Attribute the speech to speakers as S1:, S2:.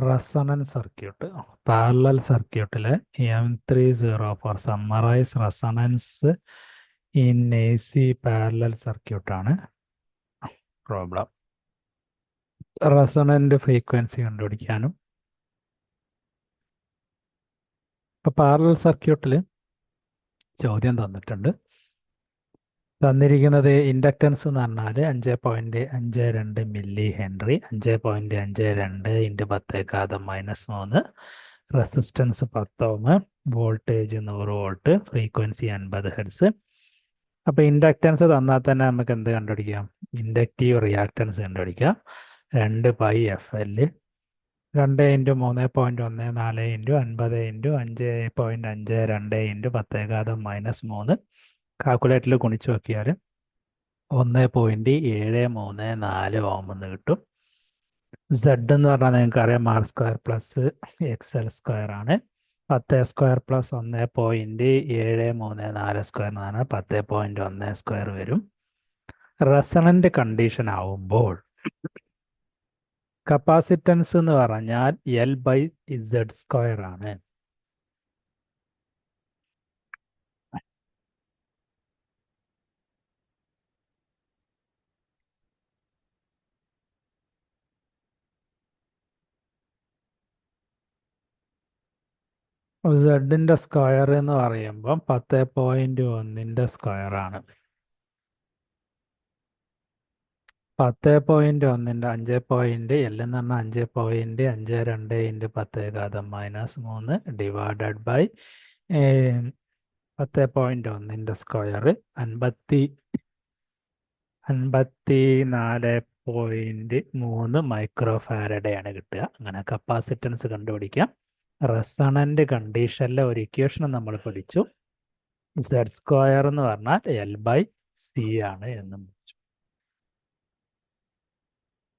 S1: Resonance circuit parallel സർക്യൂട്ടിലെ M304 summarise resonance in AC parallel സർക്യൂട്ടാണ് problem. Resonant frequency കണ്ടുപിടിക്കാനും ഇപ്പോൾ പാരലൽ സർക്യൂട്ടിൽ ചോദ്യം തന്നിരിക്കുന്നത് ഇൻഡക്റ്റൻസ് എന്ന് പറഞ്ഞാൽ 5.52 മില്ലി ഹെൻറി, 5.52 ഇൻറ്റു 10⁻⁻3, റെസിസ്റ്റൻസ് 10 ഓം, വോൾട്ടേജ് 100 വോൾട്ട്, ഫ്രീക്വൻസി 50 ഹെർട്സ്. അപ്പോൾ ഇൻഡക്റ്റൻസ് തന്നാൽ തന്നെ നമുക്ക് എന്ത് കണ്ടുപിടിക്കാം? ഇൻഡക്റ്റീവ് റിയാക്റ്റൻസ് കണ്ടുപിടിക്കാം. 2πfL 2 into 3.14 into 50 into 5.52 into 10⁻⁻3 കാൽക്കുലേറ്ററിൽ ഗുണിച്ച് നോക്കിയാൽ 1.734 ഓം എന്ന് കിട്ടും. സെഡ് എന്ന് പറഞ്ഞാൽ നിങ്ങൾക്ക് അറിയാം R² പ്ലസ് XL² ആണ്. 10² പ്ലസ് 1.734² എന്ന് പറഞ്ഞാൽ 10.12 വരും. റെസണന്റ് കണ്ടീഷൻ ആവുമ്പോൾ കപ്പാസിറ്റൻസ് എന്ന് പറഞ്ഞാൽ L/Z² ആണ്. സെഡിൻ്റെ സ്ക്വയർ എന്ന് പറയുമ്പം 10.1ൻ്റെ സ്ക്വയർ ആണ്. 10.1ൻ്റെ 5. L എന്ന് പറഞ്ഞാൽ 5.52 ഇൻറ്റു 10⁻⁻3 ഡിവൈഡഡ് ബൈ 10.1ൻ്റെ സ്ക്വയർ 54.3 മൈക്രോ ഫാരഡയാണ് കിട്ടുക. അങ്ങനെ കപ്പാസിറ്റൻസ് കണ്ടുപിടിക്കാം. റെസണന്റ് കണ്ടീഷനിലെ ഒരു ഇക്വേഷൻ നമ്മൾ പഠിച്ചു. Z² എന്ന് പറഞ്ഞാൽ L/C ആണ് എന്നും